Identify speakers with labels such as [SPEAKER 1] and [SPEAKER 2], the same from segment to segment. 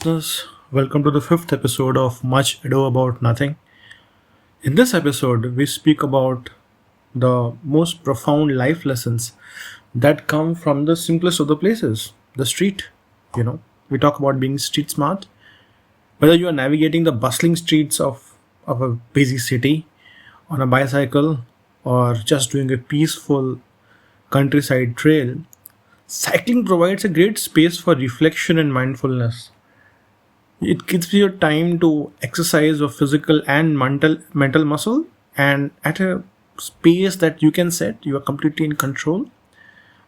[SPEAKER 1] listeners. Welcome to the fifth episode of Much Ado About Nothing. In this episode, we speak about the most profound life lessons that come from the simplest of the places, the street. We talk about being street smart. Whether you are navigating the bustling streets of a busy city on a bicycle or just doing a peaceful countryside trail, cycling provides a great space for reflection and mindfulness. It gives you time to exercise your physical and mental muscle, and at a space that you can set, you are completely in control.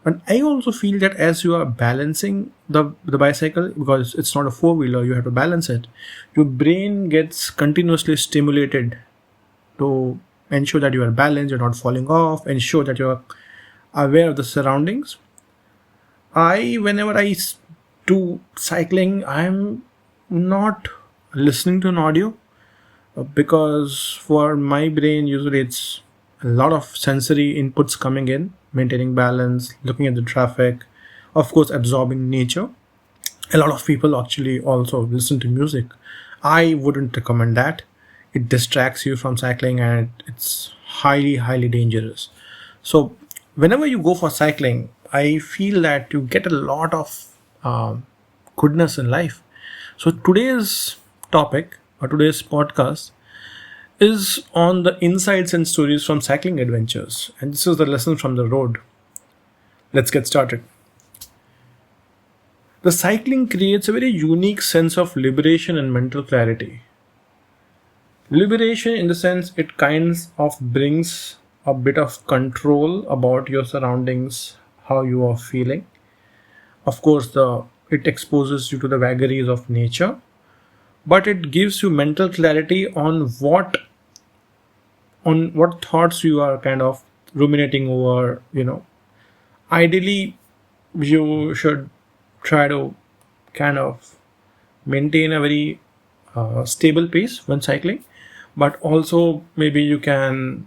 [SPEAKER 1] And I also feel that as you are balancing the bicycle, because it's not a four-wheeler, you have to balance it, your brain gets continuously stimulated to ensure that you are balanced, you're not falling off, ensure that you're aware of the surroundings. Whenever do cycling, I'm not listening to an audio because for my brain, usually it's a lot of sensory inputs coming in, maintaining balance, looking at the traffic, of course, absorbing nature. A lot of people actually also listen to music. I wouldn't recommend that. It distracts you from cycling and it's highly dangerous. So, whenever you go for cycling, I feel that you get a lot of goodness in life. So, today's topic or today's podcast is on the insights and stories from cycling adventures. And this is the lesson from the road. Let's get started. The cycling creates a very unique sense of liberation and mental clarity. Liberation, in the sense, it kinds of brings a bit of control about your surroundings, how you are feeling. Of course, it exposes you to the vagaries of nature, but it gives you mental clarity on what thoughts you are kind of ruminating over. Ideally, you should try to kind of maintain a very stable pace when cycling, but also maybe you can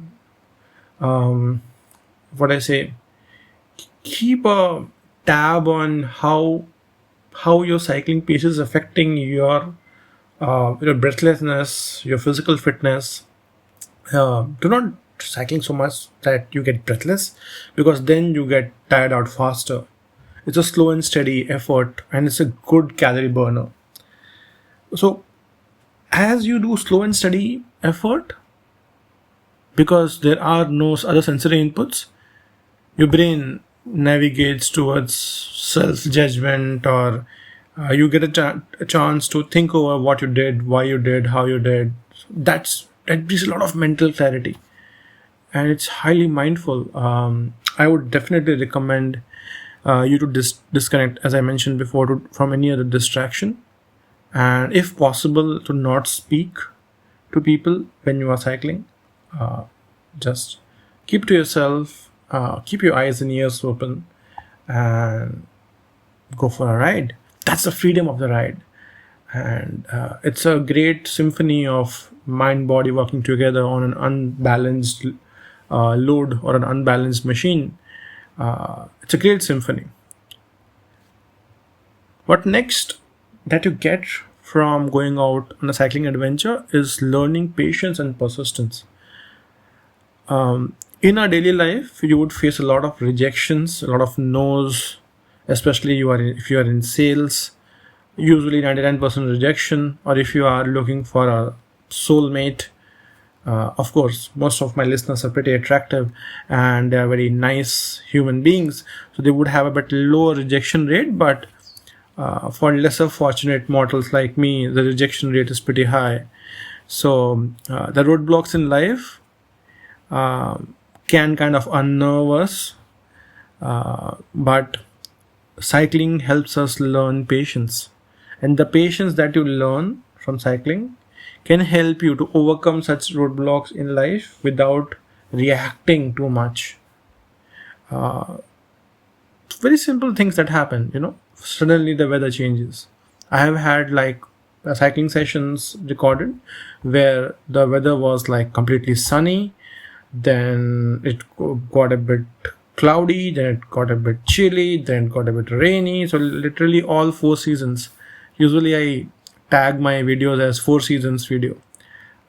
[SPEAKER 1] keep a tab on how your cycling pace is affecting your breathlessness, your physical fitness. Do not cycling so much that you get breathless, because then you get tired out faster. It's a slow and steady effort, and it's a good calorie burner. So as you do slow and steady effort, because there are no other sensory inputs, your brain navigates towards self-judgment, or you get a chance to think over what you did, why you did, how you did. That brings a lot of mental clarity, and it's highly mindful. I would definitely recommend you to disconnect, as I mentioned before, from any other distraction, and if possible, to not speak to people when you are cycling. Just keep to yourself, keep your eyes and ears open, and go for a ride. That's the freedom of the ride. And it's a great symphony of mind body working together on an unbalanced load or an unbalanced machine. It's a great symphony. What next that you get from going out on a cycling adventure is learning patience and persistence. In our daily life, you would face a lot of rejections, a lot of no's, especially if you are in sales. Usually 99% rejection, or if you are looking for a soulmate. Of course, most of my listeners are pretty attractive and they are very nice human beings, so they would have a bit lower rejection rate, but for lesser fortunate mortals like me, the rejection rate is pretty high. So the roadblocks in life can kind of unnerve us, but cycling helps us learn patience. And the patience that you learn from cycling can help you to overcome such roadblocks in life without reacting too much. Very simple things that happen. Suddenly the weather changes. I have had cycling sessions recorded where the weather was completely sunny, then it got a bit cloudy, then it got a bit chilly, then it got a bit rainy. So literally all four seasons. Usually I tag my videos as Four Seasons video.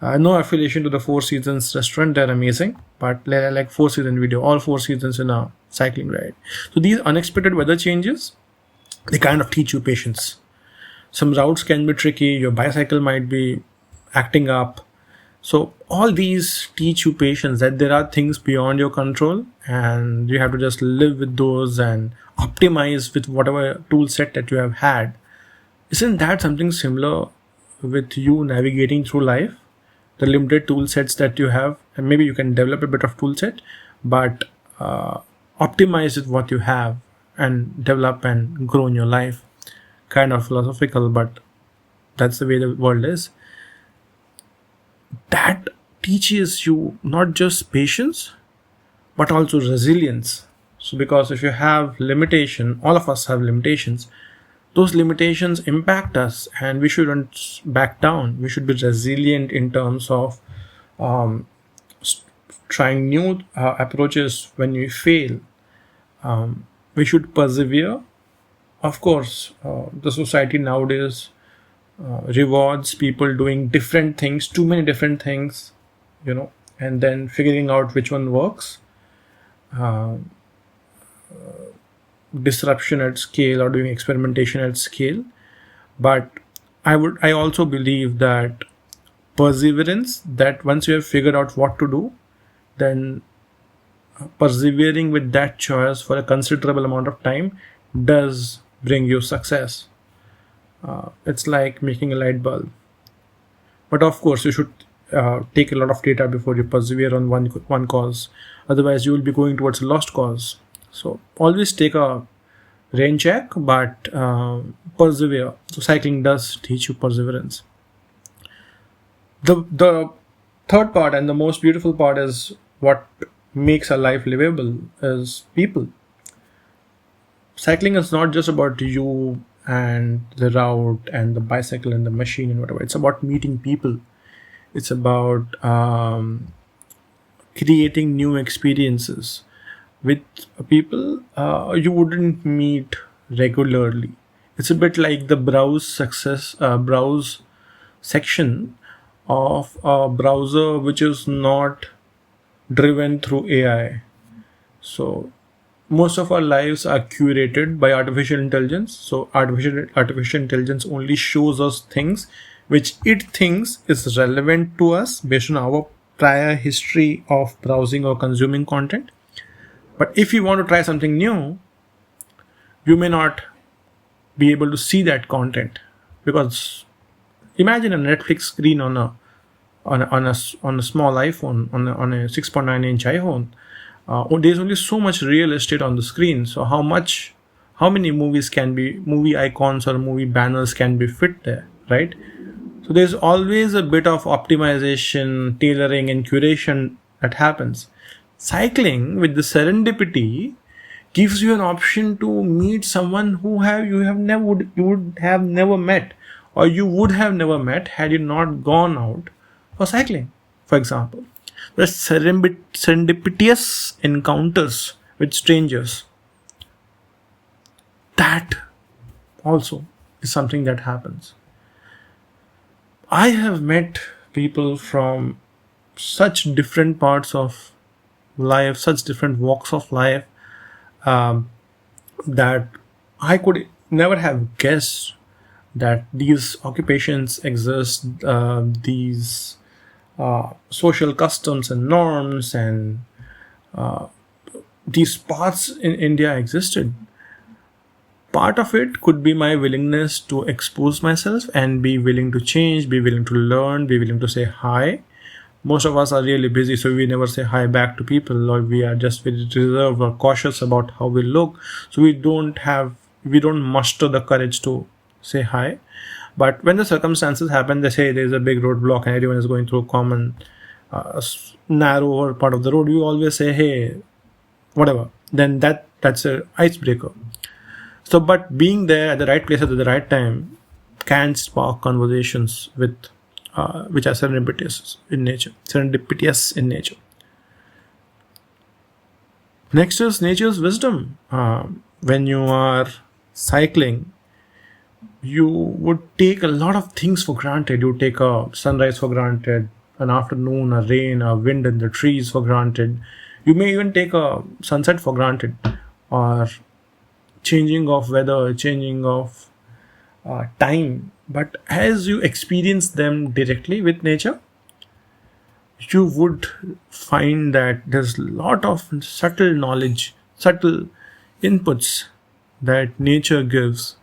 [SPEAKER 1] No affiliation to the Four Seasons restaurant, they're amazing, but like Four Season video, all Four Seasons in a cycling ride. So these unexpected weather changes, they kind of teach you patience. Some routes can be tricky, your bicycle might be acting up. So all these teach you patience, that there are things beyond your control and you have to just live with those and optimize with whatever tool set that you have had. Isn't that something similar with you navigating through life? The limited tool sets that you have, and maybe you can develop a bit of tool set, but optimize with what you have and develop and grow in your life. Kind of philosophical, but that's the way the world is. That teaches you not just patience but also resilience. So because if you have limitation, all of us have limitations, those limitations impact us and we shouldn't back down. We should be resilient in terms of trying new approaches when we fail. We should persevere. Of course, the society nowadays rewards people doing different things, too many different things, and then figuring out which one works. Disruption at scale or doing experimentation at scale. But I also believe that perseverance, that once you have figured out what to do, then persevering with that choice for a considerable amount of time does bring you success. It's like making a light bulb. But of course, you should take a lot of data before you persevere on one cause. Otherwise, you will be going towards a lost cause. So always take a rain check, but persevere. So cycling does teach you perseverance. The third part and the most beautiful part is what makes a life livable is people. Cycling is not just about you and the route and the bicycle and the machine and whatever. It's about meeting people. It's about creating new experiences with people you wouldn't meet regularly. It's a bit like the browse section of a browser which is not driven through AI. So most of our lives are curated by artificial intelligence. So artificial intelligence only shows us things which it thinks is relevant to us based on our prior history of browsing or consuming content. But if you want to try something new, you may not be able to see that content, because imagine a Netflix screen on a small iPhone, on a 6.9-inch iPhone. There's only so much real estate on the screen. So how many movie icons or movie banners can be fit there, right? So there's always a bit of optimization, tailoring, and curation that happens. Cycling with the serendipity gives you an option to meet someone who you would have never met, or you would have never met had you not gone out for cycling. For example, the serendipitous encounters with strangers. That also is something that happens. I have met people from such different parts of life, such different walks of life, that I could never have guessed that these occupations exist, these social customs and norms and these paths in India existed. Part of it could be my willingness to expose myself and be willing to change, be willing to learn, be willing to say hi. Most of us are really busy, so we never say hi back to people, or we are just very reserved or cautious about how we look. So we don't muster the courage to say hi. But when the circumstances happen, they say there's a big roadblock and everyone is going through a common narrower part of the road, we always say, hey, whatever. Then that's an icebreaker. So, but being there at the right place at the right time can spark conversations with which are serendipitous in nature. Next is nature's wisdom. When you are cycling, you would take a lot of things for granted. You take a sunrise for granted, an afternoon, a rain, a wind in the trees for granted. You may even take a sunset for granted, or changing of weather, changing of time. But as you experience them directly with nature, you would find that there's a lot of subtle knowledge, subtle inputs that nature gives.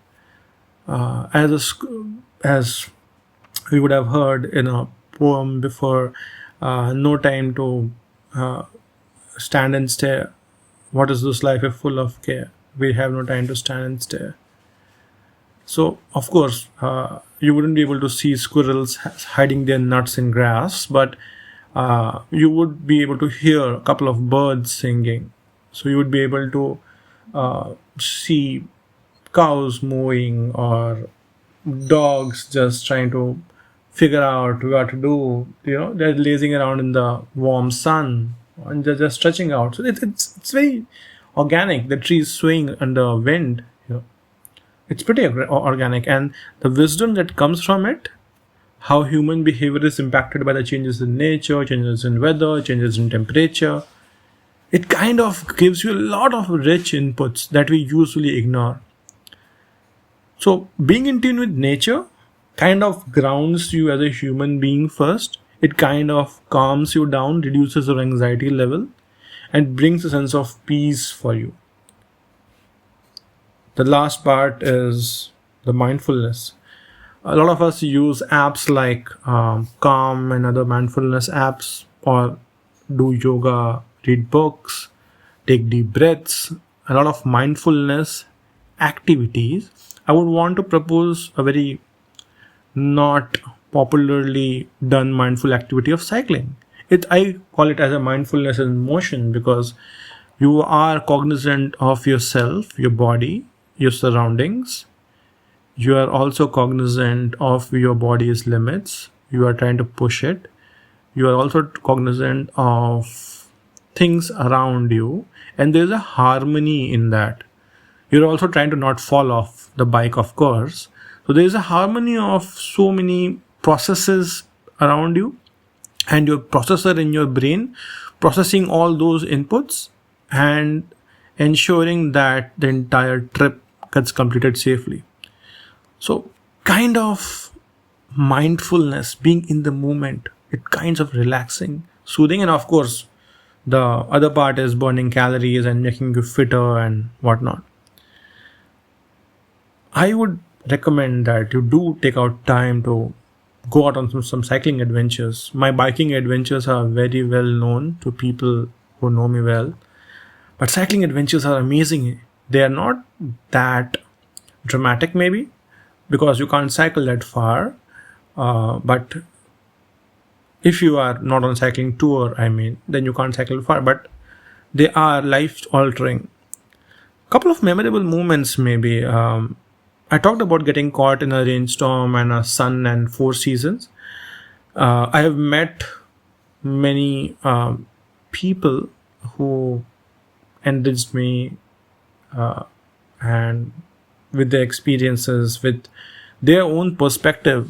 [SPEAKER 1] As we would have heard in a poem before, no time to uh, stand and stare. What is this life if full of care? We have no time to stand and stare. So, of course, you wouldn't be able to see squirrels hiding their nuts in grass, but you would be able to hear a couple of birds singing. So, you would be able to see cows mooing, or dogs just trying to figure out what to do. They're lazing around in the warm sun and they're just stretching out. So it's very organic. The trees swaying under wind. It's pretty organic, and the wisdom that comes from it, how human behavior is impacted by the changes in nature, changes in weather, changes in temperature. It kind of gives you a lot of rich inputs that we usually ignore. So, being in tune with nature kind of grounds you as a human being first. It kind of calms you down, reduces your anxiety level, and brings a sense of peace for you. The last part is the mindfulness. A lot of us use apps like Calm and other mindfulness apps, or do yoga, read books, take deep breaths, a lot of mindfulness activities. I would want to propose a very not popularly done mindful activity of cycling. I call it as a mindfulness in motion, because you are cognizant of yourself, your body, your surroundings. You are also cognizant of your body's limits. You are trying to push it. You are also cognizant of things around you, and there's a harmony in that. You're also trying to not fall off the bike, of course. So there's a harmony of so many processes around you, and your processor in your brain processing all those inputs and ensuring that the entire trip gets completed safely. So, kind of mindfulness, being in the moment, it kinds of relaxing, soothing, and of course, the other part is burning calories and making you fitter and whatnot. I would recommend that you do take out time to go out on some cycling adventures. My biking adventures are very well known to people who know me well, but cycling adventures are amazing. They are not that dramatic, maybe, because you can't cycle that far. But if you are not on cycling tour, then you can't cycle far. But they are life altering. Couple of memorable moments, maybe. I talked about getting caught in a rainstorm and a sun and four seasons. I have met many people who enriched me, and with their experiences, with their own perspective.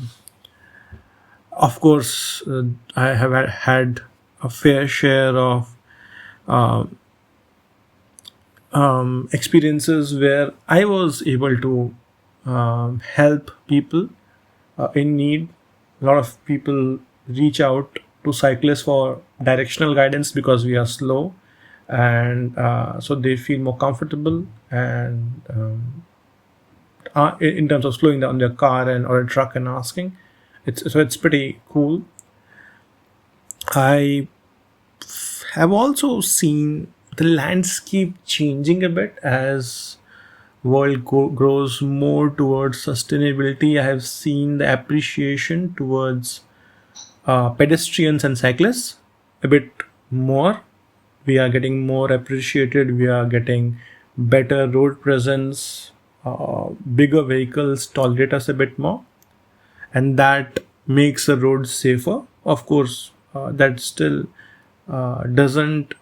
[SPEAKER 1] Of course, I have had a fair share of experiences where I was able to help people in need. A lot of people reach out to cyclists for directional guidance because we are slow, and so they feel more comfortable, and in terms of slowing down their car and or a truck and asking. It's pretty cool. I have also seen the landscape changing a bit as world grows more towards sustainability. I have seen the appreciation towards pedestrians and cyclists a bit more. We are getting more appreciated. We are getting better road presence. Bigger vehicles tolerate us a bit more, and that makes the road safer. Of course, that still doesn't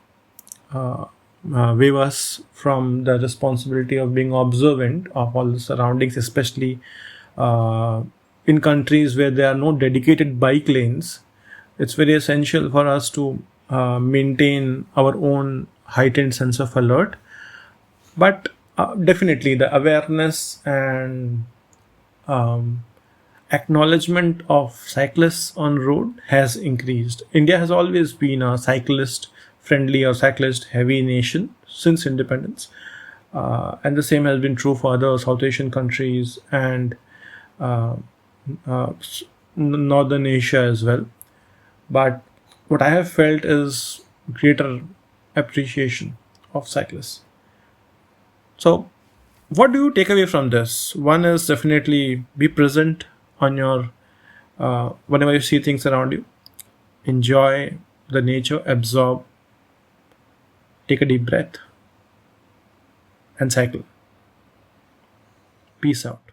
[SPEAKER 1] waive us from the responsibility of being observant of all the surroundings, especially uh, in countries where there are no dedicated bike lanes, it's very essential for us to maintain our own heightened sense of alert. But definitely the awareness and um, acknowledgement of cyclists on road has increased. India has always been a cyclist friendly or cyclist heavy nation since independence, and the same has been true for other South Asian countries and uh, Northern Asia as well. But what I have felt is greater appreciation of cyclists. So, what do you take away from this? One is definitely be present on your whenever you see things around you. Enjoy the nature, absorb, take a deep breath, and cycle. Peace out.